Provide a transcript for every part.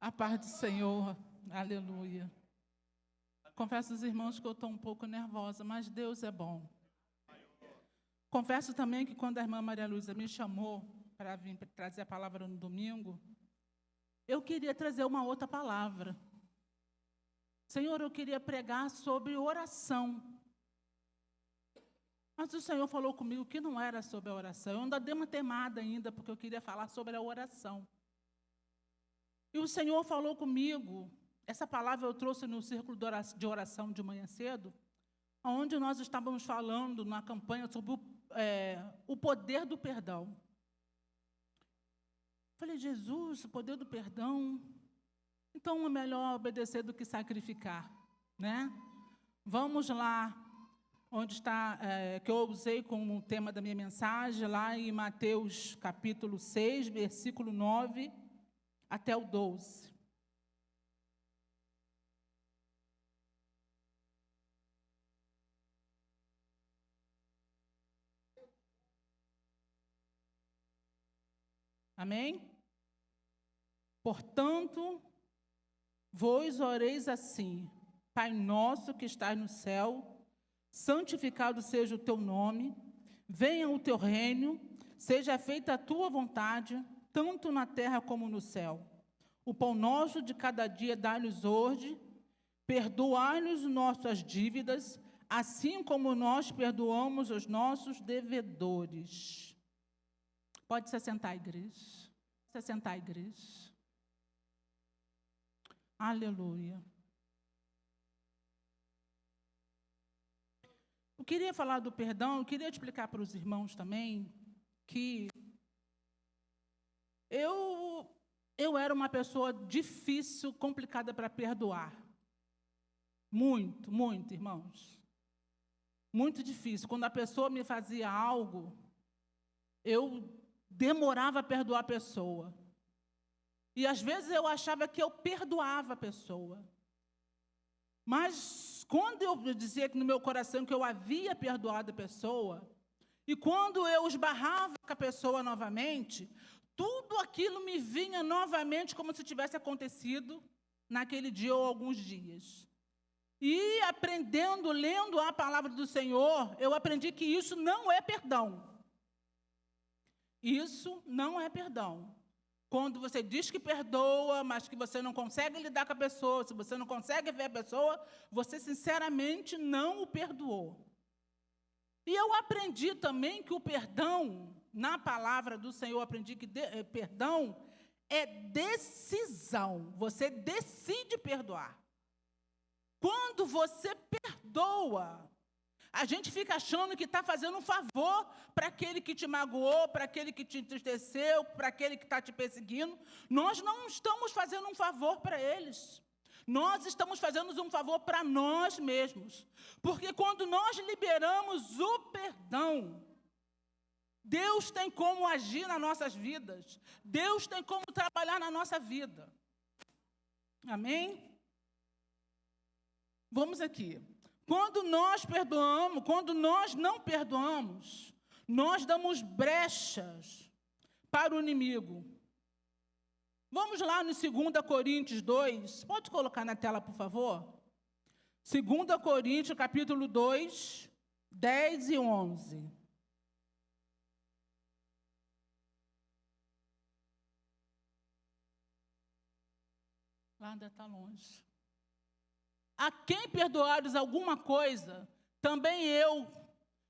A paz do Senhor, aleluia. Confesso aos irmãos que eu estou um pouco nervosa, mas Deus é bom. Confesso também que quando a irmã Maria Luísa me chamou para vir trazer a palavra no domingo, eu queria trazer uma outra palavra. Senhor, eu queria pregar sobre oração. Mas o Senhor falou comigo que não era sobre a oração. Eu ainda dei uma temada ainda, porque eu queria falar sobre a oração. E o Senhor falou comigo, essa palavra eu trouxe no círculo de oração de manhã cedo, onde nós estávamos falando na campanha sobre o poder do perdão. Falei, Jesus, o poder do perdão, então é melhor obedecer do que sacrificar, né? Vamos lá, onde está, que eu usei como tema da minha mensagem, lá em Mateus capítulo 6, versículo 9 até o 12. Amém? Portanto, vós oreis assim: Pai nosso que estás no céu, santificado seja o teu nome, venha o teu reino, seja feita a tua vontade, tanto na terra como no céu. O pão nosso de cada dia dá-nos hoje, perdoai-nos nossas dívidas, assim como nós perdoamos os nossos devedores. Pode se assentar, igreja. Se assentar, igreja. Aleluia. Eu queria falar do perdão, eu queria explicar para os irmãos também que eu era uma pessoa difícil, complicada para perdoar. Muito, muito, irmãos. Muito difícil. Quando a pessoa me fazia algo, eu demorava a perdoar a pessoa. E às vezes eu achava que eu perdoava a pessoa. Mas quando eu dizia que no meu coração que eu havia perdoado a pessoa, e quando eu esbarrava com a pessoa novamente, tudo aquilo me vinha novamente como se tivesse acontecido naquele dia ou alguns dias. E aprendendo, lendo a palavra do Senhor, eu aprendi que isso não é perdão. Isso não é perdão. Quando você diz que perdoa, mas que você não consegue lidar com a pessoa, se você não consegue ver a pessoa, você sinceramente não o perdoou. E eu aprendi também que o perdão, na palavra do Senhor, eu aprendi que perdão é decisão. Você decide perdoar. Quando você perdoa, a gente fica achando que está fazendo um favor para aquele que te magoou, para aquele que te entristeceu, para aquele que está te perseguindo. Nós não estamos fazendo um favor para eles. Nós estamos fazendo um favor para nós mesmos. Porque quando nós liberamos o perdão, Deus tem como agir nas nossas vidas. Deus tem como trabalhar na nossa vida. Amém? Vamos aqui. Quando nós perdoamos, quando nós não perdoamos, nós damos brechas para o inimigo. Vamos lá no 2 Coríntios 2. Pode colocar na tela, por favor? 2 Coríntios, capítulo 2, 10 e 11. Lá ainda está longe. A quem perdoares alguma coisa, também eu,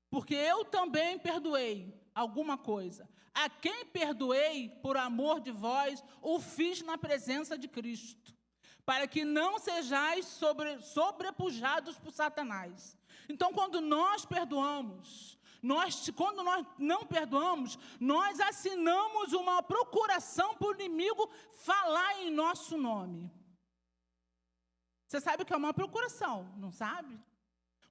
porque eu também perdoei alguma coisa. A quem perdoei, por amor de vós, o fiz na presença de Cristo, para que não sejais sobrepujados por Satanás. Então, quando nós perdoamos, quando nós não perdoamos, nós assinamos uma procuração para o inimigo falar em nosso nome. Você sabe o que é uma procuração, não sabe?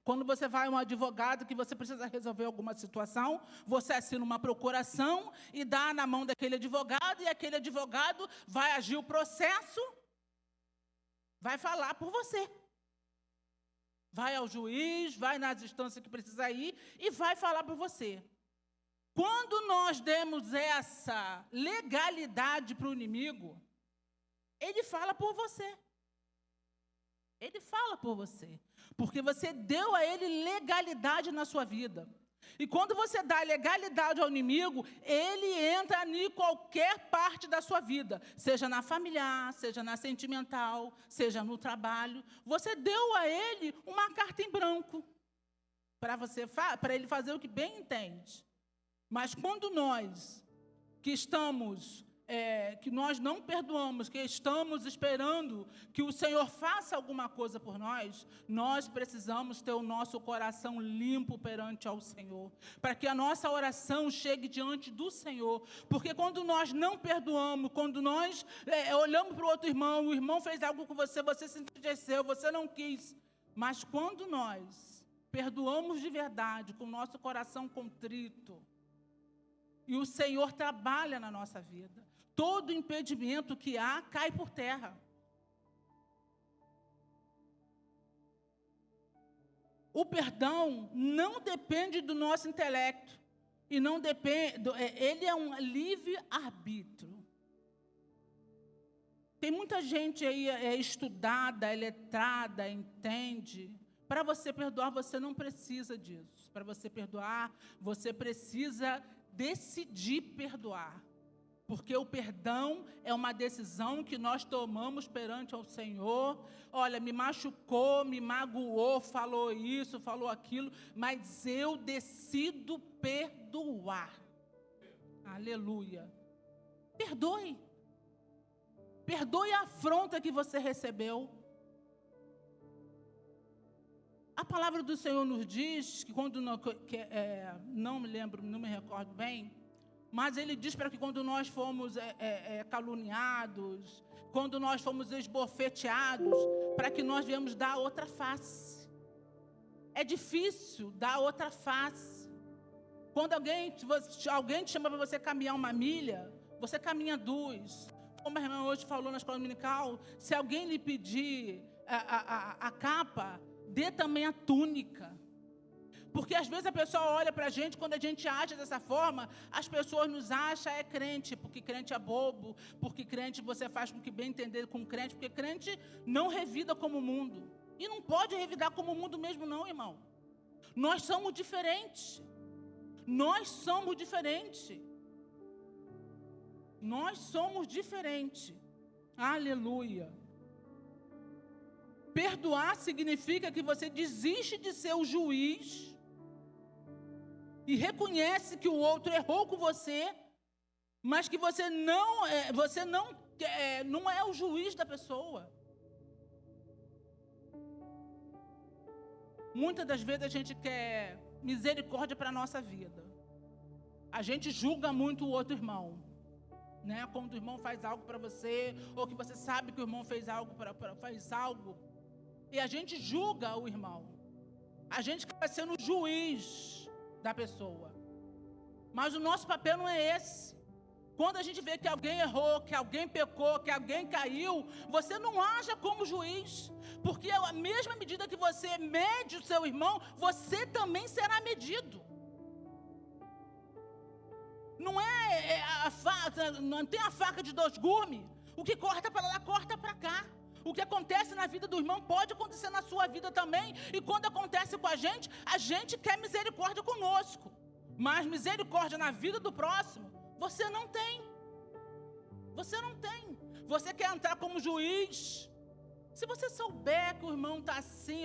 Quando você vai a um advogado que você precisa resolver alguma situação, você assina uma procuração e dá na mão daquele advogado, e aquele advogado vai agir o processo, vai falar por você. Vai ao juiz, vai nas instâncias que precisa ir e vai falar por você. Quando nós demos essa legalidade para o inimigo, Ele fala por você. Ele fala por você. Porque você deu a ele legalidade na sua vida. E quando você dá legalidade ao inimigo, ele entra em qualquer parte da sua vida. Seja na familiar, seja na sentimental, seja no trabalho. Você deu a ele uma carta em branco. Para ele fazer o que bem entende. Mas quando nós, que nós não perdoamos, que estamos esperando que o Senhor faça alguma coisa por nós, nós precisamos ter o nosso coração limpo perante ao Senhor, para que a nossa oração chegue diante do Senhor, porque quando nós não perdoamos, quando nós olhamos para o outro irmão, o irmão fez algo com você, você se entristeceu, você não quis, mas quando nós perdoamos de verdade, com o nosso coração contrito, e o Senhor trabalha na nossa vida, todo impedimento que há cai por terra. O perdão não depende do nosso intelecto. E não depende. Ele é um livre-arbítrio. Tem muita gente aí estudada, letrada, entende. Para você perdoar, você não precisa disso. Para você perdoar, você precisa decidir perdoar. Porque o perdão é uma decisão que nós tomamos perante ao Senhor. Olha, me machucou, me magoou, falou isso, falou aquilo, mas eu decido perdoar. Aleluia. Perdoe. Perdoe a afronta que você recebeu. A palavra do Senhor nos diz que quando não me lembro, não me recordo bem, mas ele diz para que quando nós fomos caluniados, quando nós fomos esbofeteados, para que nós viemos dar outra face. É difícil dar outra face. Quando alguém te chama para você caminhar uma milha, você caminha 2. Como a irmã hoje falou na escola dominical, se alguém lhe pedir a capa, dê também a túnica. Porque às vezes a pessoa olha para a gente, quando a gente age dessa forma, as pessoas nos acham crente, porque crente é bobo, porque crente você faz com que bem entender com crente, porque crente não revida como o mundo. E não pode revidar como o mundo mesmo não, irmão. Nós somos diferentes. Nós somos diferentes. Nós somos diferentes. Aleluia. Perdoar significa que você desiste de ser o juiz e reconhece que o outro errou com você, mas que você não é o juiz da pessoa. Muitas das vezes a gente quer misericórdia para a nossa vida. A gente julga muito o outro irmão, né? Quando o irmão faz algo para você, ou que você sabe que o irmão fez algo, e a gente julga o irmão. A gente acaba sendo o juiz da pessoa. Mas o nosso papel não é esse. Quando a gente vê que alguém errou, que alguém pecou, que alguém caiu, você não age como juiz. Porque a mesma medida que você mede o seu irmão, você também será medido. Não não tem a faca de 2 gumes. O que corta para lá, corta para cá. O que acontece na vida do irmão pode acontecer na sua vida também. E quando acontece com a gente quer misericórdia conosco. Mas misericórdia na vida do próximo, você não tem. Você não tem. Você quer entrar como juiz. Se você souber que o irmão está assim,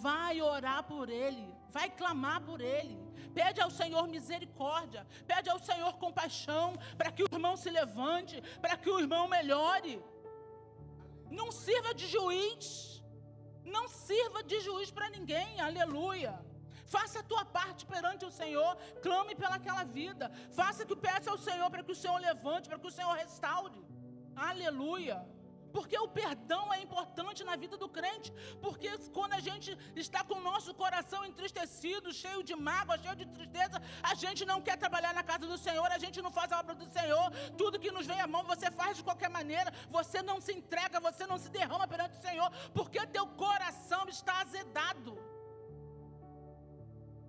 vai orar por ele. Vai clamar por ele. Pede ao Senhor misericórdia. Pede ao Senhor compaixão. Para que o irmão se levante. Para que o irmão melhore. Não sirva de juiz. Não sirva de juiz para ninguém. Aleluia. Faça a tua parte perante o Senhor. Clame pelaquela vida. Peça ao Senhor para que o Senhor levante, para que o Senhor restaure. Aleluia. Porque o perdão é importante na vida do crente. Porque quando a gente está com o nosso coração entristecido, cheio de mágoa, cheio de tristeza, a gente não quer trabalhar na casa do Senhor, a gente não faz a obra do Senhor. Tudo que nos vem à mão, você faz de qualquer maneira. Você não se entrega, você não se derrama perante o Senhor, porque teu coração está azedado.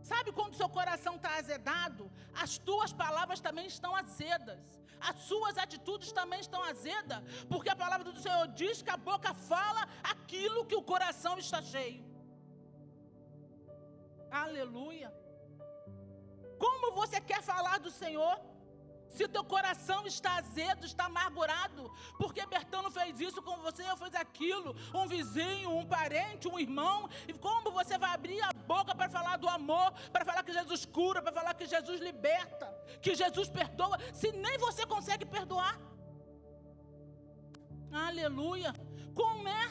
Sabe quando seu coração está azedado? As tuas palavras também estão azedas. As suas atitudes também estão azedas. Porque a palavra do Senhor diz que a boca fala aquilo que o coração está cheio. Aleluia. Como você quer falar do Senhor? Se teu coração está azedo, está amargurado, porque Bertano fez isso com você, eu fiz aquilo, um vizinho, um parente, um irmão, e como você vai abrir a boca para falar do amor, para falar que Jesus cura, para falar que Jesus liberta, que Jesus perdoa, se nem você consegue perdoar? Aleluia. Como é?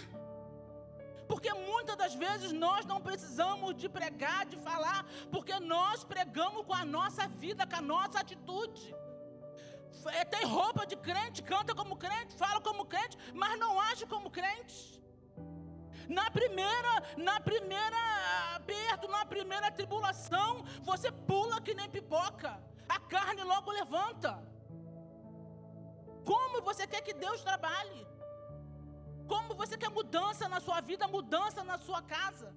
Porque muitas das vezes nós não precisamos de pregar, de falar, porque nós pregamos com a nossa vida, com a nossa atitude. Tem roupa de crente, canta como crente, fala como crente, mas não age como crente. Na primeira aperto, na primeira tribulação, você pula que nem pipoca, a carne logo levanta. Como você quer que Deus trabalhe? Como você quer mudança na sua vida, mudança na sua casa?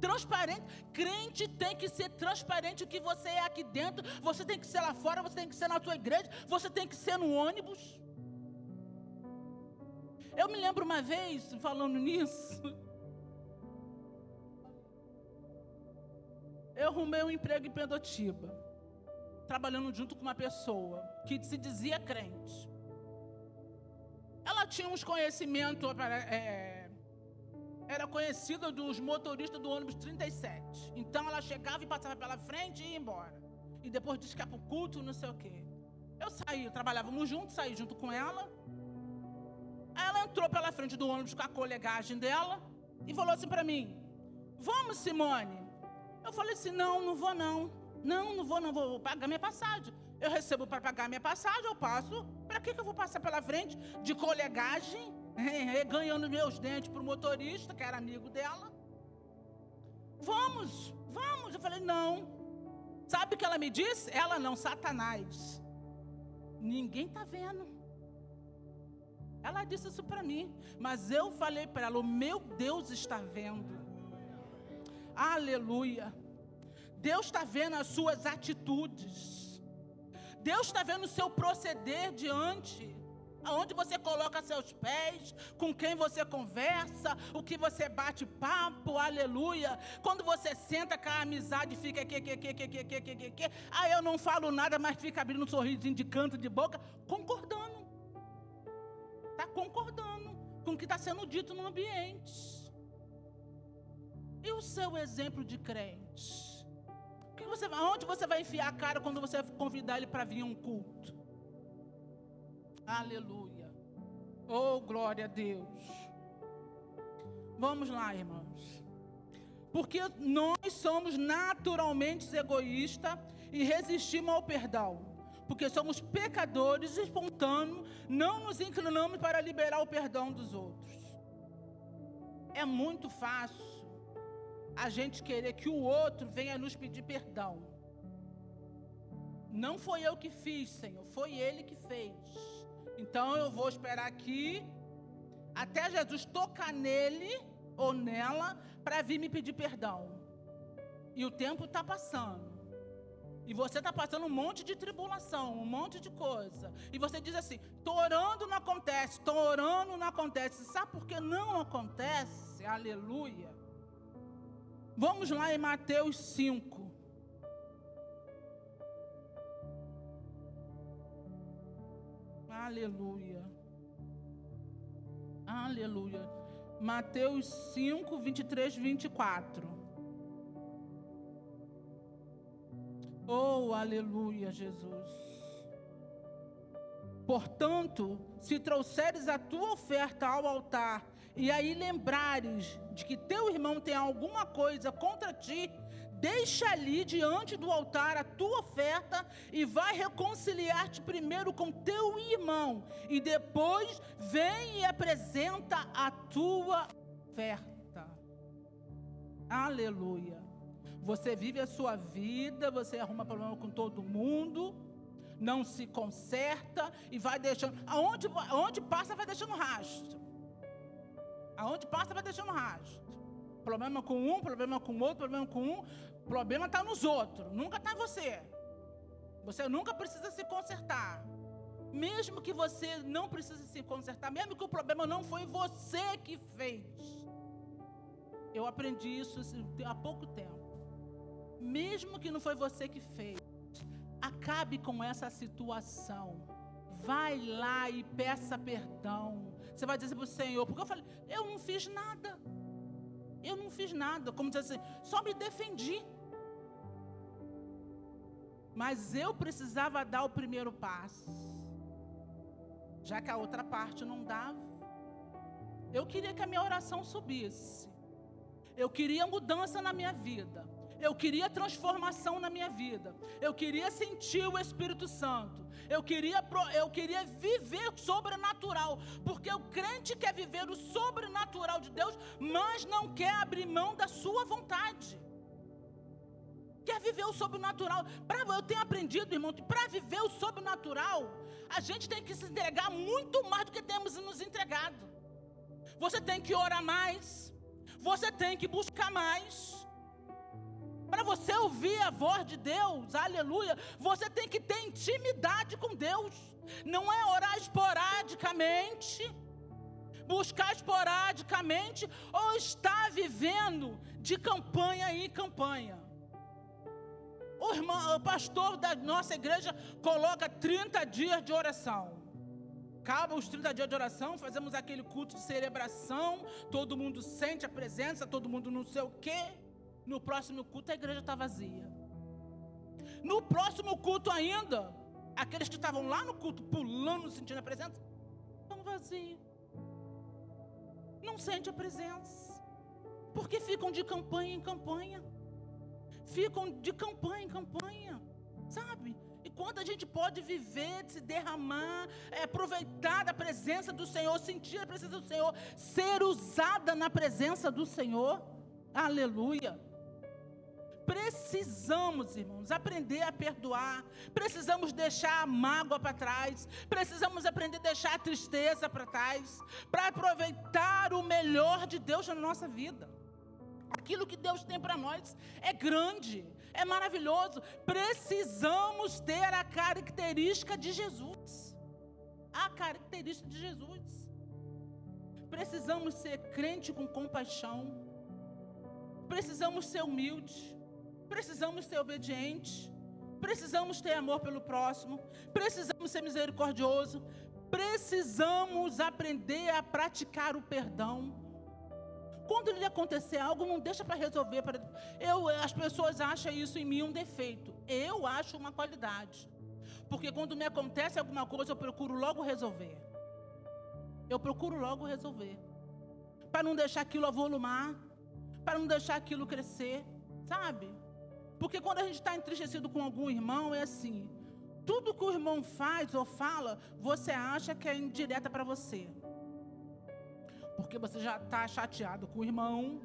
Transparente. Crente tem que ser transparente. O que você é aqui dentro, você tem que ser lá fora, você tem que ser na sua igreja, você tem que ser no ônibus. Eu me lembro uma vez, falando nisso, eu arrumei um emprego em Pendotiba, trabalhando junto com uma pessoa que se dizia crente. Ela tinha uns conhecimentos, era conhecida dos motoristas do ônibus 37. Então ela chegava e passava pela frente e ia embora. E depois disse que ia para o culto, não sei o quê. Eu saí, trabalhávamos juntos, saí junto com ela. Aí ela entrou pela frente do ônibus com a colegagem dela e falou assim para mim: vamos, Simone? Eu falei assim: não vou não. Não vou pagar minha passagem. Eu recebo para pagar minha passagem, eu passo. Para que eu vou passar pela frente de colegagem? Ganhando meus dentes para o motorista, que era amigo dela. Vamos. Eu falei: não. Sabe o que ela me disse? Ela não, Satanás. Ninguém está vendo. Ela disse isso para mim. Mas eu falei para ela: o meu Deus está vendo. Aleluia. Deus está vendo as suas atitudes. Deus está vendo o seu proceder diante. Aonde você coloca seus pés, com quem você conversa, o que você bate papo, aleluia. Quando você senta com a amizade, fica aí eu não falo nada, mas fica abrindo um sorrisinho de canto de boca, concordando. Está concordando com o que está sendo dito no ambiente. E o seu exemplo de crente? Aonde você vai enfiar a cara quando você convidar ele para vir a um culto? Aleluia. Oh, glória a Deus. Vamos lá, irmãos. Porque nós somos naturalmente egoístas e resistimos ao perdão. Porque somos pecadores espontâneos, não nos inclinamos para liberar o perdão dos outros. É muito fácil a gente querer que o outro venha nos pedir perdão. Não foi eu que fiz, Senhor, foi Ele que fez. Então eu vou esperar aqui até Jesus tocar nele ou nela para vir me pedir perdão. E o tempo está passando. E você está passando um monte de tribulação, um monte de coisa. E você diz assim: estou orando, não acontece, estou orando, não acontece. Sabe por que não acontece? Aleluia. Vamos lá em Mateus 5. Aleluia. Aleluia. Mateus 5, 23, 24. Oh, aleluia, Jesus. Portanto, se trouxeres a tua oferta ao altar, e aí lembrares de que teu irmão tem alguma coisa contra ti, deixa ali diante do altar a tua oferta e vai reconciliar-te primeiro com teu irmão, e depois vem e apresenta a tua oferta. Aleluia. Você vive a sua vida, você arruma problema com todo mundo, não se conserta e vai deixando. Aonde passa, vai deixando rastro. Aonde passa, vai deixando rastro. Problema com um, problema com outro, problema com um. O problema está nos outros, nunca está em você. Você nunca precisa se consertar. Mesmo que você não precise se consertar, mesmo que o problema não foi você que fez. Eu aprendi isso há pouco tempo. Mesmo que não foi você que fez, acabe com essa situação. Vai lá e peça perdão. Você vai dizer para o Senhor, porque eu falei, eu não fiz nada. Eu não fiz nada. Como dizer assim, só me defendi. Mas eu precisava dar o primeiro passo. Já que a outra parte não dava. Eu queria que a minha oração subisse. Eu queria mudança na minha vida. Eu queria transformação na minha vida. Eu queria sentir o Espírito Santo. Eu queria viver sobrenatural. Porque o crente quer viver o sobrenatural de Deus, mas não quer abrir mão da sua vontade. Quer viver o sobrenatural. Eu tenho aprendido, irmão, que para viver o sobrenatural, a gente tem que se entregar muito mais do que temos nos entregado. Você tem que orar mais. Você tem que buscar mais. Para você ouvir a voz de Deus, aleluia, você tem que ter intimidade com Deus. Não é orar esporadicamente, buscar esporadicamente, ou estar vivendo de campanha em campanha. O pastor da nossa igreja coloca 30 dias de oração. Acaba os 30 dias de oração, fazemos aquele culto de celebração, todo mundo sente a presença, todo mundo não sei o quê. No próximo culto a igreja está vazia. No próximo culto ainda, aqueles que estavam lá no culto, pulando, sentindo a presença, estão vazios. Não sente a presença. Porque ficam de campanha em campanha. Ficam de campanha em campanha. Sabe? E quando a gente pode viver, se derramar, aproveitar da presença do Senhor, sentir a presença do Senhor, ser usada na presença do Senhor. Aleluia. Precisamos, irmãos, aprender a perdoar. Precisamos deixar a mágoa para trás. Precisamos aprender a deixar a tristeza para trás, para aproveitar o melhor de Deus na nossa vida. Aquilo que Deus tem para nós é grande, é maravilhoso. Precisamos ter a característica de Jesus. A característica de Jesus. Precisamos ser crente com compaixão. Precisamos ser humildes. Precisamos ser obedientes. Precisamos ter amor pelo próximo. Precisamos ser misericordioso. Precisamos aprender a praticar o perdão. Quando lhe acontecer algo, não deixa para resolver. As pessoas acham isso em mim um defeito. Eu acho uma qualidade. Porque quando me acontece alguma coisa, eu procuro logo resolver. Para não deixar aquilo avolumar. Para não deixar aquilo crescer. Sabe? Porque quando a gente está entristecido com algum irmão, é assim. Tudo que o irmão faz ou fala, você acha que é indireta para você. Porque você já está chateado com o irmão,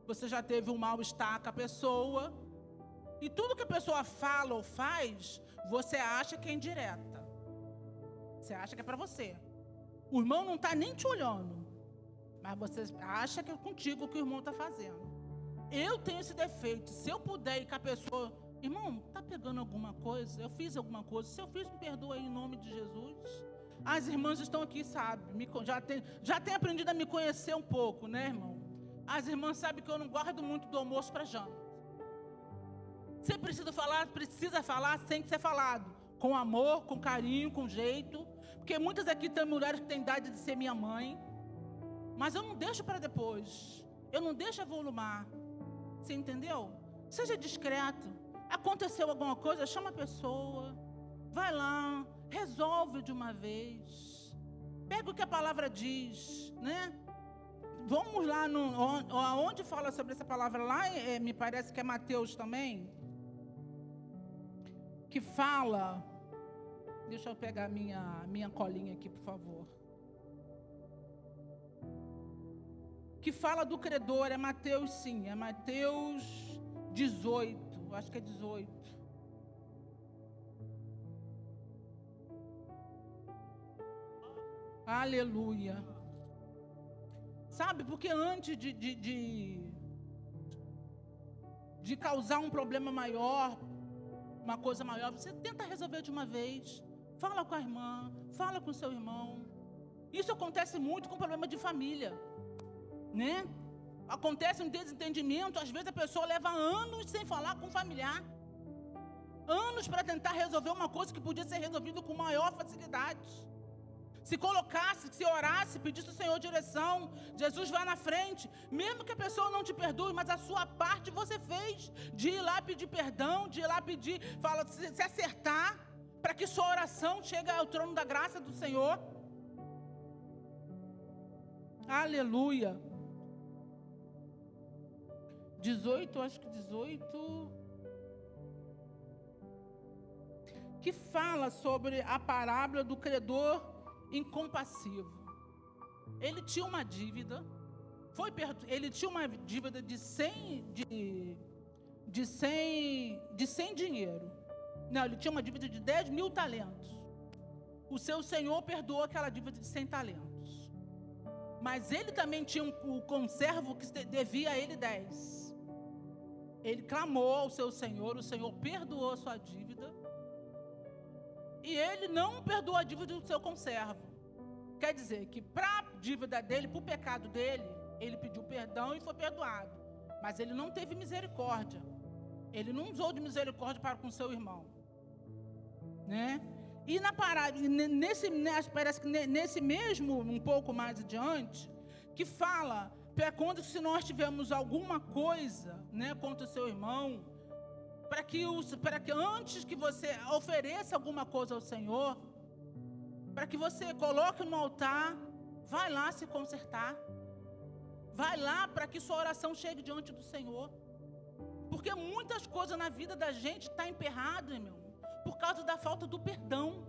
você já teve um mal-estar com a pessoa, e tudo que a pessoa fala ou faz, você acha que é indireta. Você acha que é para você. O irmão não está nem te olhando, mas você acha que é contigo que o irmão está fazendo. Eu tenho esse defeito. Se eu puder ir com a pessoa, irmão, está pegando alguma coisa? Eu fiz alguma coisa? Se eu fiz, me perdoa aí em nome de Jesus. As irmãs estão aqui, sabe? Já tem aprendido a me conhecer um pouco, né, irmão? As irmãs sabem que eu não guardo muito do almoço para janta. Você precisa falar sem que ser falado. Com amor, com carinho, com jeito. Porque muitas aqui tem mulheres que têm idade de ser minha mãe. Mas eu não deixo para depois. Eu não deixo avolumar. Você entendeu? Seja discreto. Aconteceu alguma coisa, chama a pessoa. Vai lá, resolve de uma vez. Pega o que a palavra diz, né? Vamos lá, onde fala sobre essa palavra lá, me parece que é Mateus também. Que fala, deixa eu pegar minha colinha aqui, por favor. Que fala do credor, é Mateus sim, é Mateus 18, acho que é 18. Aleluia. Sabe, porque antes de causar um problema maior, uma coisa maior, você tenta resolver de uma vez. Fala com a irmã, fala com o seu irmão. Isso acontece muito com problema de família, né? Acontece um desentendimento, às vezes a pessoa leva anos sem falar com o familiar. Anos para tentar resolver uma coisa que podia ser resolvida com maior facilidade. Se colocasse, se orasse, pedisse ao Senhor direção, Jesus vai na frente. Mesmo que a pessoa não te perdoe, mas a sua parte você fez. De ir lá pedir perdão, de ir lá pedir, se acertar, para que sua oração chegue ao trono da graça do Senhor. Aleluia. 18, acho que 18... que fala sobre a parábola do credor incompassivo. Ele tinha uma dívida, ele tinha uma dívida de 100 dinheiro. Não, ele tinha uma dívida de 10.000 talentos. O seu senhor perdoou aquela dívida de 100 talentos. Mas ele também tinha um conservo que devia a ele 10. Ele clamou ao seu senhor, o senhor perdoou a sua dívida. E ele não perdoou a dívida do seu conservo. Quer dizer que para a dívida dele, para o pecado dele, ele pediu perdão e foi perdoado. Mas ele não teve misericórdia. Ele não usou de misericórdia para com seu irmão. Né? E na parada, parece que nesse mesmo, um pouco mais adiante, que fala, para quando se nós tivermos alguma coisa, né, contra o seu irmão, para que antes que você ofereça alguma coisa ao Senhor, para que você coloque no altar, vai lá se consertar. Vai lá para que sua oração chegue diante do Senhor. Porque muitas coisas na vida da gente estão emperradas, irmão, por causa da falta do perdão.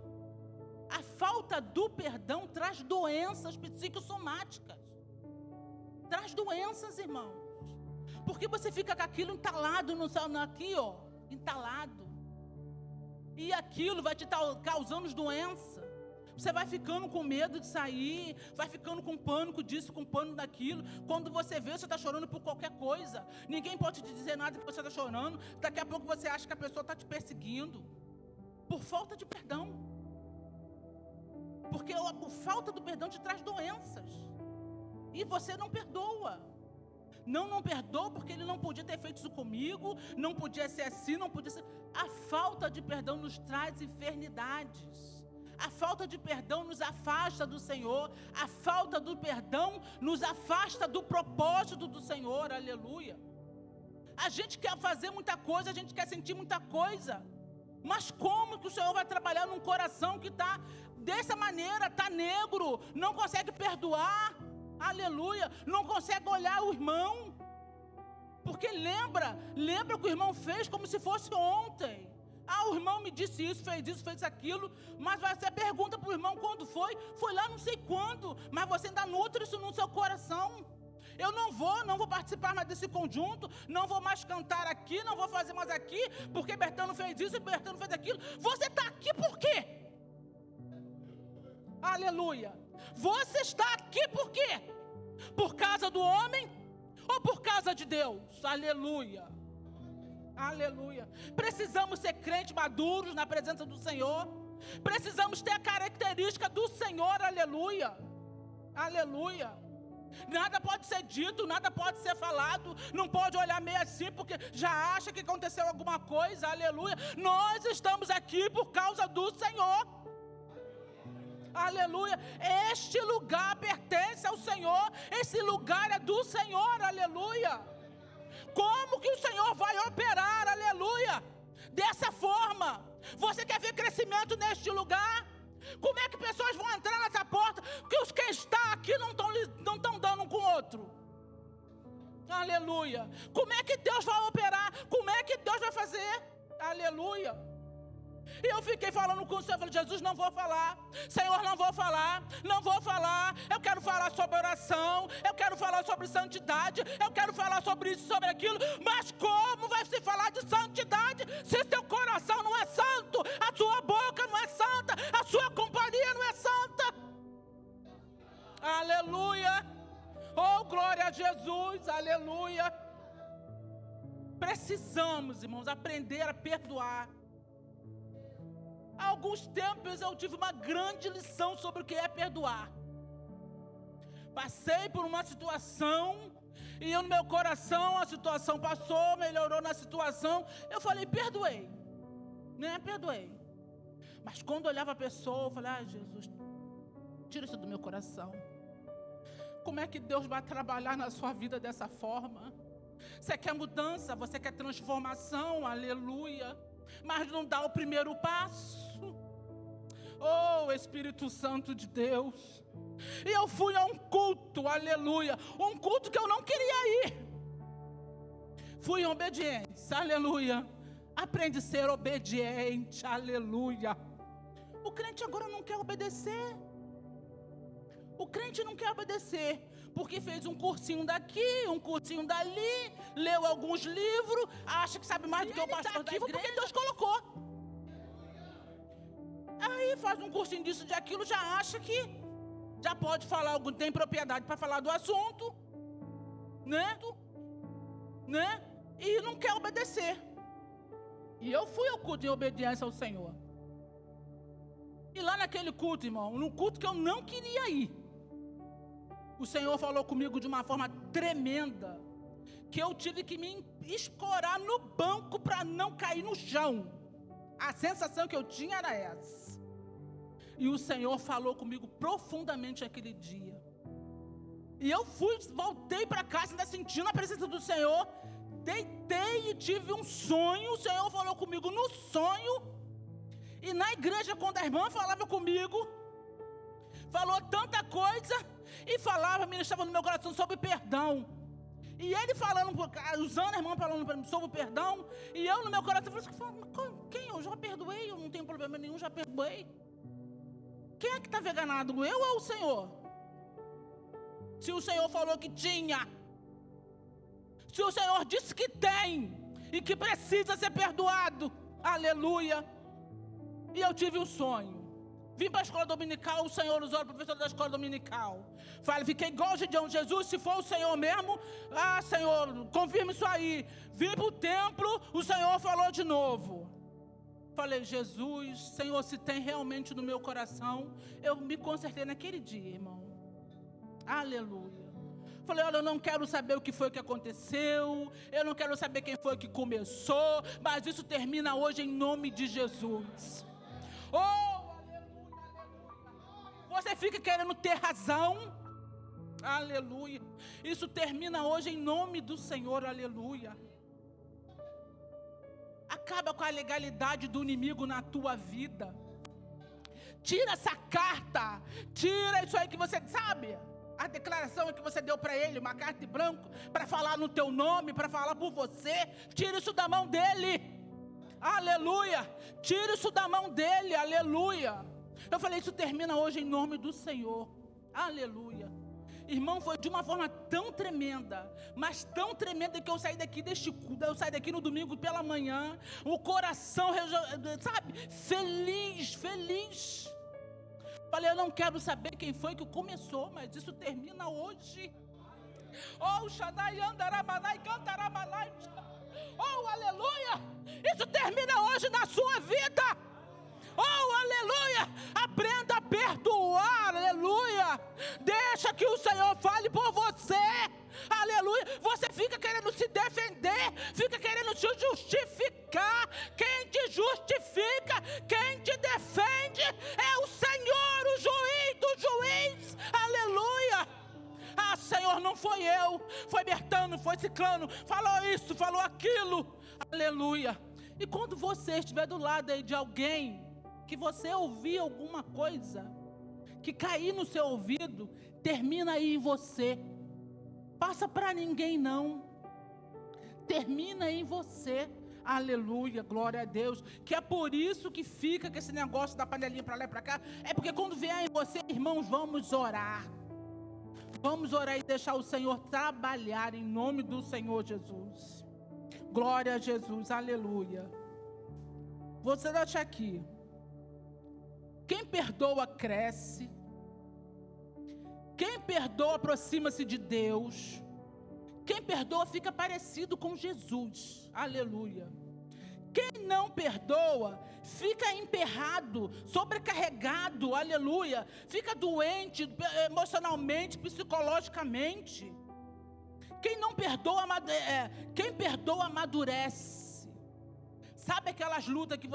A falta do perdão traz doenças psicossomáticas. Traz doenças, irmãos. Porque você fica com aquilo entalado aqui, ó. Entalado. E aquilo vai te causando doença. Você vai ficando com medo de sair, vai ficando com pânico disso, com pânico daquilo. Quando você vê, você está chorando por qualquer coisa. Ninguém pode te dizer nada que você está chorando. Daqui a pouco você acha que a pessoa está te perseguindo. Por falta de perdão. Porque a falta do perdão te traz doenças. E você não perdoa. Não perdoa porque ele não podia ter feito isso comigo, não podia ser assim, não podia ser... A falta de perdão nos traz enfermidades. A falta de perdão nos afasta do Senhor. A falta do perdão nos afasta do propósito do Senhor. Aleluia. A gente quer fazer muita coisa, a gente quer sentir muita coisa. Mas como que o Senhor vai trabalhar num coração que está dessa maneira, está negro, não consegue perdoar? Aleluia, não consegue olhar o irmão, porque lembra o que o irmão fez como se fosse ontem. O irmão me disse isso, fez aquilo, mas você pergunta para o irmão quando foi lá não sei quando, mas você ainda nutre isso no seu coração. Eu não vou participar mais desse conjunto, não vou mais cantar aqui, não vou fazer mais aqui, porque Bertano fez isso e Bertano fez aquilo. Você está aqui por quê? Aleluia. Você está aqui por quê? Por causa do homem ou por causa de Deus? Aleluia. Aleluia. Precisamos ser crentes maduros na presença do Senhor. Precisamos ter a característica do Senhor. Aleluia. Aleluia. Nada pode ser dito, nada pode ser falado. Não pode olhar meio assim porque já acha que aconteceu alguma coisa. Aleluia. Nós estamos aqui por causa do Senhor. Aleluia. Este lugar pertence ao Senhor. Esse lugar é do Senhor. Aleluia. Como que o Senhor vai operar? Aleluia. Dessa forma. Você quer ver crescimento neste lugar? Como é que pessoas vão entrar nessa porta que os que estão aqui não estão dando um com o outro? Aleluia. Como é que Deus vai operar? Como é que Deus vai fazer? Aleluia. E eu fiquei falando com o Senhor, eu falei, Jesus, não vou falar. Senhor, não vou falar. Eu quero falar sobre oração, eu quero falar sobre santidade, eu quero falar sobre isso, sobre aquilo. Mas como vai se falar de santidade se seu coração não é santo? A sua boca não é santa, a sua companhia não é santa. Aleluia. Oh, glória a Jesus, aleluia. precisamos, irmãos, aprender a perdoar. Há alguns tempos eu tive uma grande lição sobre o que é perdoar. Passei por uma situação, e eu no meu coração, a situação passou, melhorou na situação, eu falei, perdoei, né, perdoei. Mas quando eu olhava a pessoa, eu falei, Jesus, tira isso do meu coração. Como é que Deus vai trabalhar na sua vida dessa forma? Você quer mudança, você quer transformação, aleluia, mas não dá o primeiro passo. Oh, Espírito Santo de Deus. E eu fui a um culto, aleluia, um culto que eu não queria ir. Fui em obediência, aleluia. Aprende a ser obediente, aleluia. O crente agora não quer obedecer. O crente não quer obedecer, porque fez um cursinho daqui, um cursinho dali, leu alguns livros, acha que sabe mais do que o pastor da igreja, porque Deus colocou. Aí faz um cursinho disso, de aquilo, já acha que já pode falar, tem propriedade para falar do assunto, né? E não quer obedecer. E eu fui ao culto em obediência ao Senhor. E lá naquele culto, irmão, num culto que eu não queria ir, o Senhor falou comigo de uma forma tremenda, que eu tive que me escorar no banco para não cair no chão. A sensação que eu tinha era essa. E o Senhor falou comigo profundamente aquele dia. E eu voltei para casa ainda sentindo a presença do Senhor. Deitei e tive um sonho. O Senhor falou comigo no sonho. E na igreja, quando a irmã falava comigo, falou tanta coisa. E falava, ministrava no meu coração sobre perdão. E ele falando, usando a irmã falando sobre o perdão. E eu no meu coração falei, quem? Eu já perdoei, eu não tenho problema nenhum, já perdoei. Quem é que está enganado, eu ou o Senhor? Se o Senhor falou que tinha, se o Senhor disse que tem, e que precisa ser perdoado, aleluia. E eu tive um sonho. Vim para a escola dominical, o Senhor usou o professor da escola dominical. Falei, fiquei igual o Gideão, Jesus, se for o Senhor mesmo, Senhor, confirma isso aí. Vim para o templo, o Senhor falou de novo. Falei, Jesus, Senhor, se tem realmente no meu coração, eu me consertei naquele dia, irmão. Aleluia. Falei, olha, eu não quero saber o que foi que aconteceu, eu não quero saber quem foi que começou, mas isso termina hoje em nome de Jesus. Oh, aleluia, aleluia. Você fica querendo ter razão, aleluia. Isso termina hoje em nome do Senhor, aleluia. Acaba com a legalidade do inimigo na tua vida. Tira essa carta, tira isso aí que você sabe. A declaração que você deu para ele, uma carta em branco, para falar no teu nome, para falar por você. Tira isso da mão dele. Aleluia. Tira isso da mão dele. Aleluia. Eu falei, isso termina hoje em nome do Senhor. Aleluia. Irmão, foi de uma forma tão tremenda, mas tão tremenda que eu saí daqui no domingo pela manhã, o coração, sabe, feliz. Falei, eu não quero saber quem foi que começou, mas isso termina hoje. Oh, Shaddai, Andaramanai, Cantaramanai. Oh, aleluia. Isso termina hoje na sua vida. Oh, aleluia. Aprenda a perdoar, aleluia. Deixa que o Senhor fale por você. Aleluia. Você fica querendo se defender, fica querendo se justificar. Quem te justifica, quem te defende é o Senhor, o juiz do juiz. Aleluia. Ah, Senhor, não foi eu, foi Bertano, foi Ciclano, falou isso, falou aquilo. Aleluia. E quando você estiver do lado aí de alguém, que você ouvir alguma coisa, que cair no seu ouvido, termina aí em você. Passa para ninguém não. Termina em você. Aleluia, glória a Deus. Que é por isso que fica com esse negócio da panelinha para lá e para cá. É porque quando vier em você, irmãos, vamos orar. Vamos orar e deixar o Senhor trabalhar em nome do Senhor Jesus. Glória a Jesus, aleluia. Você deixa aqui. Quem perdoa cresce. Quem perdoa aproxima-se de Deus. Quem perdoa fica parecido com Jesus. Aleluia. Quem não perdoa fica emperrado, sobrecarregado, aleluia. Fica doente emocionalmente, psicologicamente. Quem não perdoa, quem perdoa amadurece. Sabe aquelas lutas que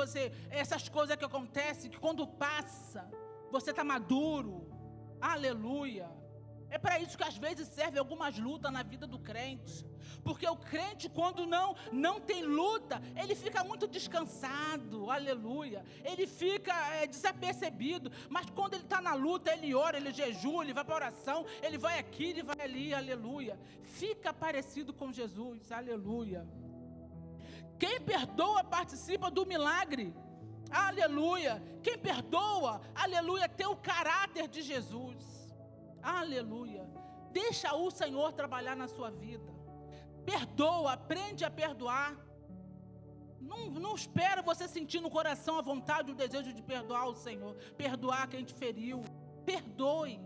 essas coisas que acontecem, que quando passa, você está maduro. Aleluia. É para isso que às vezes serve algumas lutas na vida do crente. Porque o crente, quando não tem luta, ele fica muito descansado, aleluia. Ele fica desapercebido, mas quando ele está na luta, ele ora, ele jejua, ele vai para a oração, ele vai aqui, ele vai ali, aleluia. Fica parecido com Jesus, aleluia. Quem perdoa participa do milagre, aleluia. Quem perdoa, aleluia, tem o caráter de Jesus. Aleluia. Deixa o Senhor trabalhar na sua vida. Perdoa, aprende a perdoar. Não espera você sentir no coração a vontade, o desejo de perdoar o Senhor. Perdoar quem te feriu. Perdoe.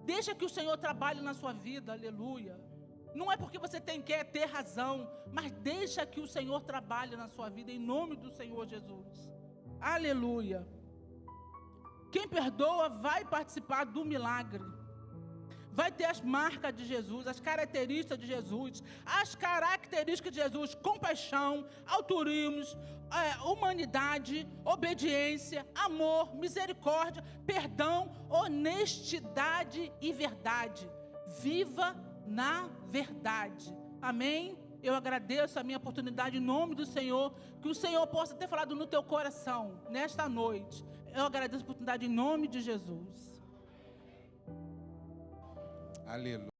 Deixa que o Senhor trabalhe na sua vida, aleluia. Não é porque você quer ter razão, mas deixa que o Senhor trabalhe na sua vida, em nome do Senhor Jesus. Aleluia. Quem perdoa vai participar do milagre. Vai ter as marcas de Jesus, as características de Jesus. As características de Jesus: compaixão, altruísmo, humanidade, obediência, amor, misericórdia, perdão, honestidade e verdade. Viva na verdade. Amém? Eu agradeço a minha oportunidade em nome do Senhor. Que o Senhor possa ter falado no teu coração nesta noite. Eu agradeço a oportunidade em nome de Jesus. Aleluia.